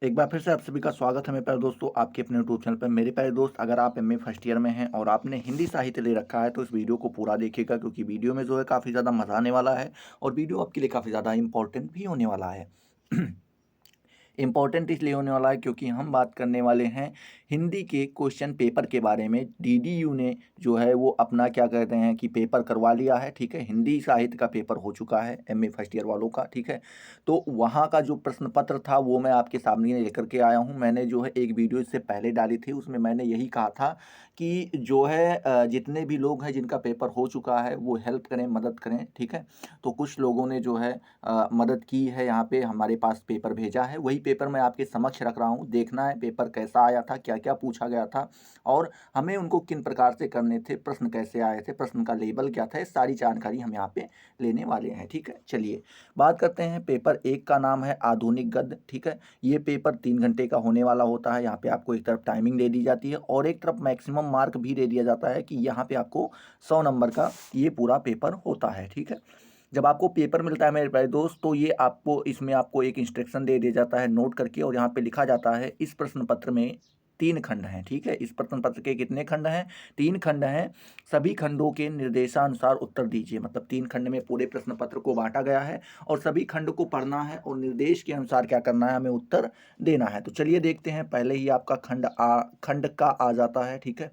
एक बार फिर से आप सभी का स्वागत है मेरे प्यारे दोस्तों आपके अपने यूट्यूब चैनल पर। मेरे प्यारे दोस्त, अगर आप एमए फर्स्ट ईयर में हैं और आपने हिंदी साहित्य ले रखा है तो इस वीडियो को पूरा देखिएगा, क्योंकि वीडियो में जो है काफ़ी ज़्यादा मज़ा आने वाला है और वीडियो आपके लिए काफ़ी ज़्यादा इंपॉर्टेंट भी होने वाला है। इम्पॉर्टेंट इसलिए होने वाला है क्योंकि हम बात करने वाले हैं हिंदी के क्वेश्चन पेपर के बारे में। डीडीयू ने जो है वो अपना क्या कहते हैं कि पेपर करवा लिया है, ठीक है। हिंदी साहित्य का पेपर हो चुका है एमए फर्स्ट ईयर वालों का, ठीक है। तो वहाँ का जो प्रश्न पत्र था वो मैं आपके सामने लेकर के आया हूँ। मैंने जो है एक वीडियो इससे पहले डाली थी, उसमें मैंने यही कहा था कि जो है जितने भी लोग हैं जिनका पेपर हो चुका है वो हेल्प करें, मदद करें, ठीक है। तो कुछ लोगों ने जो है मदद की है, यहाँ पे हमारे पास पेपर भेजा है। वही पेपर मैं आपके समक्ष रख रहा हूँ। देखना है पेपर कैसा आया था, क्या क्या पूछा गया था और हमें उनको किन प्रकार से करने थे, प्रश्न कैसे आए थे, प्रश्न का लेवल क्या था, ये सारी जानकारी हम यहाँ पे लेने वाले हैं, ठीक है। चलिए बात करते हैं। पेपर एक का नाम है आधुनिक गद्य, ठीक है। ये पेपर 3 घंटे का होने वाला होता है। यहाँ पे आपको एक तरफ टाइमिंग दे दी जाती है और एक तरफ मैक्सिमम मार्क भी दे दिया जाता है कि यहाँ पे आपको 100 नंबर का ये पूरा पेपर होता है, ठीक है। जब आपको पेपर मिलता है मेरे प्यारे दोस्त, तो ये आपको इसमें आपको एक इंस्ट्रक्शन दे दिया जाता है नोट करके, और यहाँ पे लिखा जाता है इस प्रश्न पत्र में 3 खंड हैं, ठीक है। इस प्रश्न पत्र के कितने खंड हैं? 3 खंड हैं। सभी खंडों के निर्देशानुसार उत्तर दीजिए। मतलब 3 खंड में पूरे प्रश्न पत्र को बांटा गया है और सभी खंड को पढ़ना है और निर्देश के अनुसार क्या करना है, हमें उत्तर देना है। तो चलिए देखते हैं। पहले ही आपका खंड का आ जाता है, ठीक है।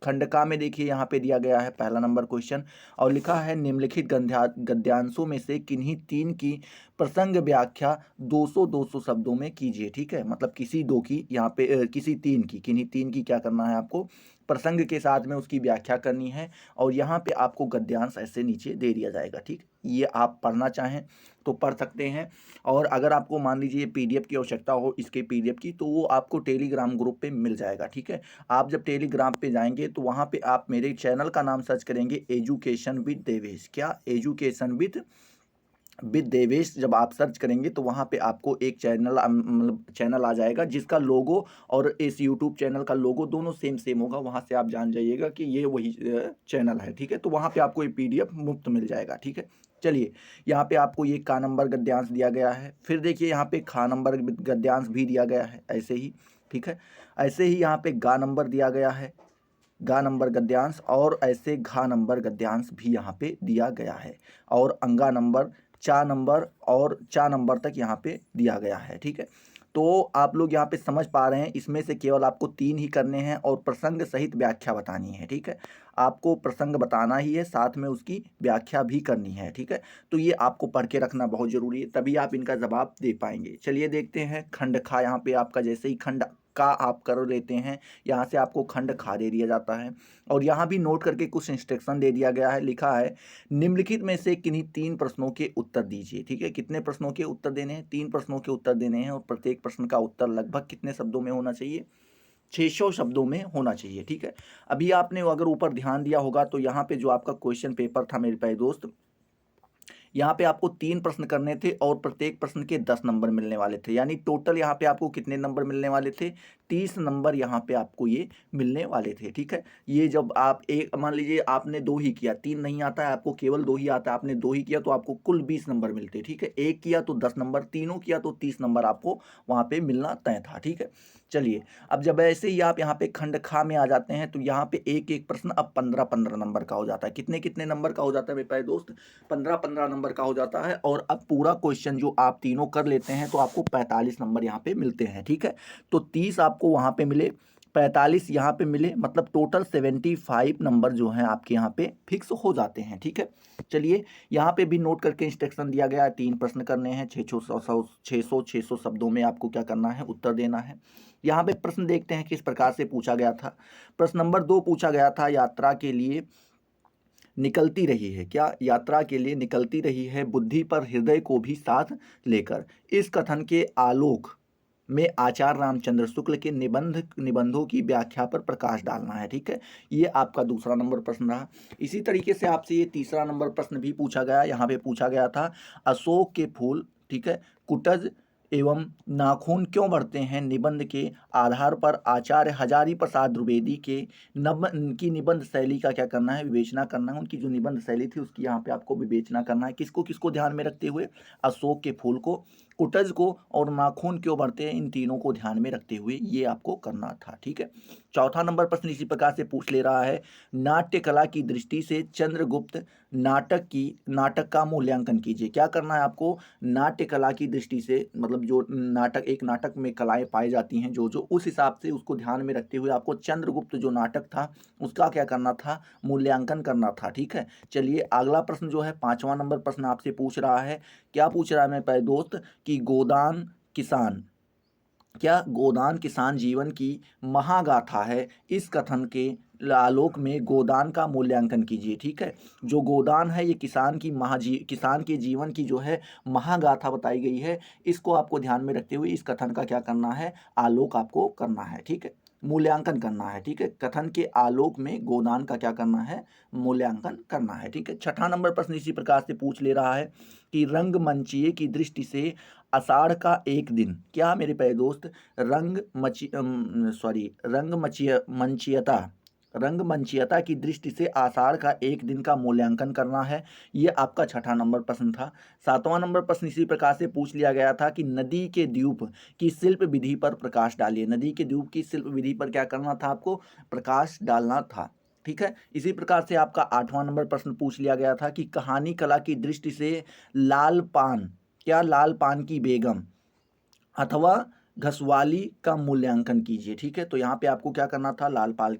खंड का में देखिए यहाँ पे दिया गया है पहला नंबर क्वेश्चन और लिखा है निम्नलिखित गद्यांशों में से किन्हीं 3 की प्रसंग व्याख्या 200-200 शब्दों में कीजिए, ठीक है। मतलब किसी 2 की यहाँ पे किसी 3 की, किन्हीं 3 की क्या करना है आपको, प्रसंग के साथ में उसकी व्याख्या करनी है और यहाँ पे आपको गद्यांश ऐसे नीचे दे दिया जाएगा, ठीक। ये आप पढ़ना चाहें तो पढ़ सकते हैं और अगर आपको मान लीजिए पीडीएफ की आवश्यकता हो इसके पीडीएफ की, तो वो आपको टेलीग्राम ग्रुप पे मिल जाएगा, ठीक है। आप जब टेलीग्राम पे जाएंगे तो वहाँ पे आप मेरे चैनल का नाम सर्च करेंगे, एजुकेशन विद देवेश। क्या? Education with Devesh. जब आप सर्च करेंगे तो वहाँ पे आपको एक चैनल मतलब चैनल आ जाएगा जिसका लोगो और इस यूट्यूब चैनल का लोगो दोनों सेम सेम होगा। वहाँ से आप जान जाइएगा कि ये वही चैनल है, ठीक है। तो वहाँ पे आपको ये पीडीएफ मुफ्त मिल जाएगा, ठीक है। चलिए यहाँ पे आपको ये का नंबर गद्यांश दिया गया है। फिर देखिए यहाँ पे खा नंबर गद्यांश भी दिया गया है ऐसे ही, ठीक है। ऐसे ही यहाँ पे गा नंबर दिया गया है, गा नंबर गद्यांश, और ऐसे घा नंबर गद्यांश भी यहाँ पे दिया गया है और अंगा नंबर, चा नंबर और चा नंबर तक यहाँ पे दिया गया है, ठीक है। तो आप लोग यहाँ पे समझ पा रहे हैं, इसमें से केवल आपको 3 ही करने हैं और प्रसंग सहित व्याख्या बतानी है, ठीक है। आपको प्रसंग बताना ही है, साथ में उसकी व्याख्या भी करनी है, ठीक है। तो ये आपको पढ़ के रखना बहुत जरूरी है, तभी आप इनका जवाब दे पाएंगे। चलिए देखते हैं। खंड खा, यहाँ पे आपका जैसे ही खंड का आप कर लेते हैं, यहाँ से आपको खंड खा दे दिया जाता है और यहाँ भी नोट करके कुछ इंस्ट्रक्शन दे दिया गया है। लिखा है निम्नलिखित में से किन्हीं 3 प्रश्नों के उत्तर दीजिए, ठीक है। कितने प्रश्नों के उत्तर देने हैं? 3 प्रश्नों के उत्तर देने हैं और प्रत्येक प्रश्न का उत्तर लगभग कितने शब्दों में होना चाहिए? 600 शब्दों में होना चाहिए, ठीक है। अभी आपने अगर ऊपर ध्यान दिया होगा तो यहाँ पे जो आपका क्वेश्चन पेपर था मेरे प्यारे दोस्त, यहाँ पे आपको 3 प्रश्न करने थे और प्रत्येक प्रश्न के 10 नंबर मिलने वाले थे। यानी टोटल यहाँ पे आपको कितने नंबर मिलने वाले थे? 30 नंबर यहाँ पे आपको ये मिलने वाले थे, ठीक है। ये जब आप एक मान लीजिए आपने 2 ही किया, 3 नहीं आता है आपको, केवल 2 ही आता है, आपने 2 ही किया तो आपको कुल 20 नंबर मिलते, ठीक है। एक किया तो 10 नंबर, तीनों किया तो 30 नंबर आपको वहाँ पे मिलना तय था, ठीक है। चलिए अब जब ऐसे ही आप यहाँ पे खंड खा में आ जाते हैं तो यहाँ पे एक एक प्रश्न अब 15-15 नंबर का हो जाता है। कितने कितने नंबर का हो जाता है मेरे प्यारे दोस्त? 15-15 नंबर का हो जाता है और अब पूरा क्वेश्चन जो आप तीनों कर लेते हैं तो आपको 45 नंबर यहाँ पे मिलते हैं, ठीक है। तो 30 आपको वहाँ पे मिले, 45 यहाँ पे मिले, मतलब टोटल 75 नंबर जो हैं आपके यहाँ पे फिक्स हो जाते हैं, ठीक है। चलिए यहाँ पे भी नोट करके इंस्ट्रक्शन दिया गया है, 3 प्रश्न करने हैं, 600 शब्दों में आपको क्या करना है, उत्तर देना है। यहाँ पे प्रश्न देखते हैं किस प्रकार से पूछा गया था। प्रश्न नंबर 2 पूछा गया था, यात्रा के लिए निकलती रही है। क्या? यात्रा के लिए निकलती रही है बुद्धि पर हृदय को भी साथ लेकर। इस कथन के आलोक में आचार्य रामचंद्र शुक्ल के निबंधों की व्याख्या पर प्रकाश डालना है, ठीक है। ये आपका दूसरा नंबर प्रश्न रहा। इसी तरीके से आपसे ये तीसरा नंबर प्रश्न भी पूछा गया। यहाँ पे पूछा गया था अशोक के फूल, ठीक है, कुटज एवं नाखून क्यों बढ़ते हैं? निबंध के आधार पर आचार्य हजारी प्रसाद द्विवेदी के की निबंध शैली का क्या करना है, विवेचना करना है। उनकी जो निबंध शैली थी उसकी यहाँ पे आपको विवेचना करना है। किसको किसको ध्यान में रखते हुए? अशोक के फूल को, कुटज को और नाखून क्यों बढ़ते हैं, इन तीनों को ध्यान में रखते हुए ये आपको करना था। ठीक है, चौथा नंबर प्रश्न इसी प्रकार से पूछ ले रहा है, नाट्य कला की दृष्टि से चंद्रगुप्त नाटक का मूल्यांकन कीजिए। क्या करना है आपको, नाट्य कला की दृष्टि से, मतलब जो एक नाटक में कलाएं पाई जाती हैं जो उस हिसाब से उसको ध्यान में रखते हुए आपको चंद्रगुप्त जो नाटक था उसका क्या करना था, मूल्यांकन करना था। ठीक है, चलिए अगला प्रश्न जो है 5वां नंबर प्रश्न आपसे पूछ रहा है। क्या पूछ रहा है मेरे प्यारे दोस्त कि गोदान किसान जीवन की महागाथा है, इस कथन के आलोक में गोदान का मूल्यांकन कीजिए। ठीक है, जो गोदान है ये किसान के जीवन की जो है महागाथा बताई गई है, इसको आपको ध्यान में रखते हुए इस कथन का क्या करना है, आलोक आपको करना है। ठीक है, मूल्यांकन करना है। ठीक है, कथन के आलोक में गोदान का क्या करना है, मूल्यांकन करना है। ठीक है, छठा नंबर प्रश्न इसी प्रकार से पूछ ले रहा है कि रंगमंचीय की दृष्टि से आषाढ़ का एक दिन, क्या मेरे प्यारे दोस्त, रंगमंचीयता की दृष्टि से आषाढ़ का एक दिन का मूल्यांकन करना है। ये आपका छठा नंबर प्रश्न था। सातवां नंबर प्रश्न इसी प्रकार से पूछ लिया गया था कि नदी के द्वीप की शिल्प विधि पर प्रकाश डालिए। नदी के द्वीप की शिल्प विधि पर क्या करना था, आपको प्रकाश डालना था। ठीक है, इसी प्रकार से आपका 8वां नंबर प्रश्न पूछ लिया गया था कि कहानी कला की दृष्टि से लाल पान की बेगम अथवा घसवाली का मूल्यांकन कीजिए। ठीक है, तो यहाँ पे आपको क्या करना था, लाल पान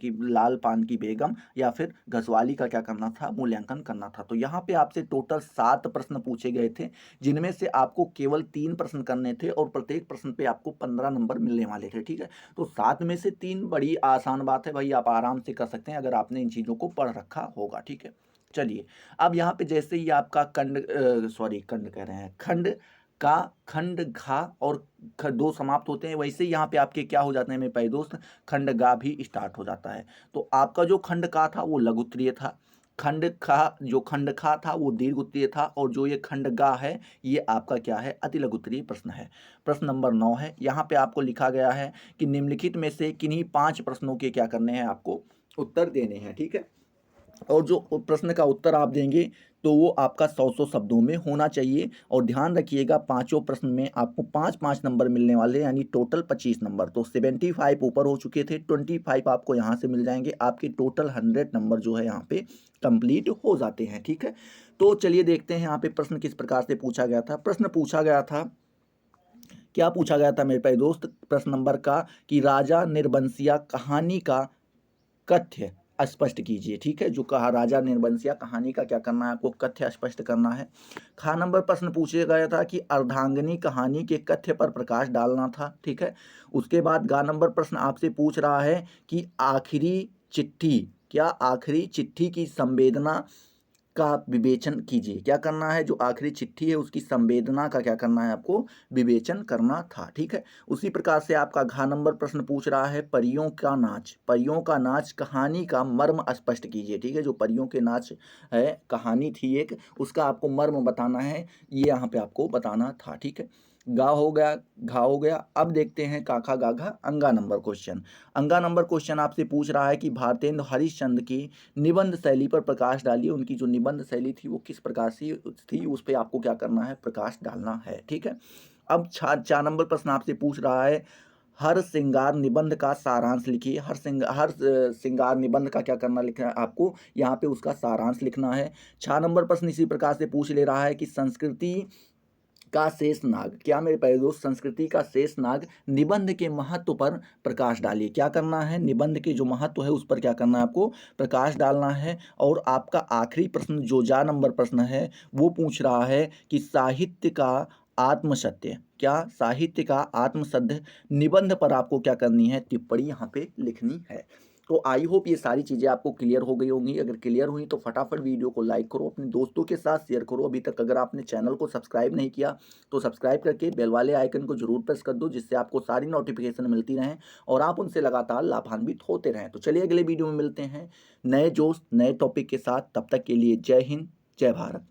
की बेगम या फिर घसवाली का क्या करना था, मूल्यांकन करना था। तो यहाँ पे आपसे टोटल 7 प्रश्न पूछे गए थे, जिनमें से आपको केवल 3 प्रश्न करने थे और प्रत्येक प्रश्न पे आपको 15 नंबर मिलने वाले थे। ठीक है, तो 7 में से 3 बड़ी आसान बात है भाई, आप आराम से कर सकते हैं अगर आपने इन चीज़ों को पढ़ रखा होगा। ठीक है, चलिए अब यहाँ पे जैसे ही आपका खंड घा और दो समाप्त होते हैं, वैसे ही यहाँ पे आपके क्या हो जाते हैं मेरे प्यारे दोस्त, खंड गा भी स्टार्ट हो जाता है। तो आपका जो खंड का था वो लघु उत्तरीय था, खंड खा था वो दीर्घ उत्तरीय था, और जो ये खंड गा है ये आपका क्या है, अति लघु उत्तरीय प्रश्न है। प्रश्न नंबर 9 है, यहाँ पे आपको लिखा गया है कि निम्नलिखित में से किन्हीं 5 प्रश्नों के क्या करने हैं, आपको उत्तर देने हैं। ठीक है, और जो प्रश्न का उत्तर आप देंगे तो वो आपका 100 शब्दों में होना चाहिए। और ध्यान रखिएगा, पांचों प्रश्न में आपको 5-5 नंबर मिलने वाले, यानी टोटल 25 नंबर। तो 75 ऊपर हो चुके थे, 25 आपको यहाँ से मिल जाएंगे, आपके टोटल 100 नंबर जो है यहाँ पे कंप्लीट हो जाते हैं। ठीक है, तो चलिए देखते हैं यहाँ पे प्रश्न किस प्रकार से पूछा गया था। प्रश्न पूछा गया था, क्या पूछा गया था मेरे प्यारे दोस्त, प्रश्न नंबर का कि राजा निर्बंसिया कहानी का कथ्य स्पष्ट कीजिए। ठीक है, जो कहा राजा निर्बंसिया कहानी का क्या करना है, आपको कथ्य स्पष्ट करना है। खा नंबर प्रश्न पूछे गया था कि अर्धांगिनी कहानी के कथ्य पर प्रकाश डालना था। ठीक है, उसके बाद गा नंबर प्रश्न आपसे पूछ रहा है कि आखिरी चिट्ठी की संवेदना का विवेचन कीजिए। क्या करना है, जो आखिरी चिट्ठी है उसकी संवेदना का क्या करना है, आपको विवेचन करना था। ठीक है, उसी प्रकार से आपका घ नंबर प्रश्न पूछ रहा है परियों का नाच कहानी का मर्म स्पष्ट कीजिए। ठीक है, जो परियों के नाच है, कहानी थी एक, उसका आपको मर्म बताना है, ये यहाँ पे आपको बताना था। ठीक है, गा हो गया, घा हो गया। अब देखते हैं काखा गाघा अंगा नंबर क्वेश्चन आपसे पूछ रहा है कि भारतेंदु हरिश्चंद्र की निबंध शैली पर प्रकाश डालिए। उनकी जो निबंध शैली थी वो किस प्रकार से थी, उस पर आपको क्या करना है, प्रकाश डालना है। ठीक है, अब 4 नंबर प्रश्न आपसे पूछ रहा है हर श्रृंगार निबंध का सारांश लिखिए। हर श्रृंगार निबंध का क्या करना, लिखना है आपको, यहाँ पे उसका सारांश लिखना है। 6 नंबर प्रश्न इसी प्रकार से पूछ ले रहा है कि संस्कृति का शेष नाग, क्या मेरे प्यारे दोस्त, संस्कृति का शेष नाग निबंध के महत्व पर प्रकाश डालिए। क्या करना है, निबंध के जो महत्व है उस पर क्या करना है, आपको प्रकाश डालना है। और आपका आखिरी प्रश्न जो 4 नंबर प्रश्न है वो पूछ रहा है कि साहित्य का आत्मसत्य, क्या साहित्य का आत्मसत्य निबंध पर आपको क्या करनी है, टिप्पणी यहाँ पे लिखनी है। तो आई होप ये सारी चीज़ें आपको क्लियर हो गई होंगी। अगर क्लियर हुई तो फटाफट वीडियो को लाइक करो, अपने दोस्तों के साथ शेयर करो। अभी तक अगर आपने चैनल को सब्सक्राइब नहीं किया तो सब्सक्राइब करके बेल वाले आइकन को जरूर प्रेस कर दो, जिससे आपको सारी नोटिफिकेशन मिलती रहें और आप उनसे लगातार लाभान्वित होते रहें। तो चलिए अगले वीडियो में मिलते हैं नए जोश नए टॉपिक के साथ, तब तक के लिए जय हिंद, जय भारत।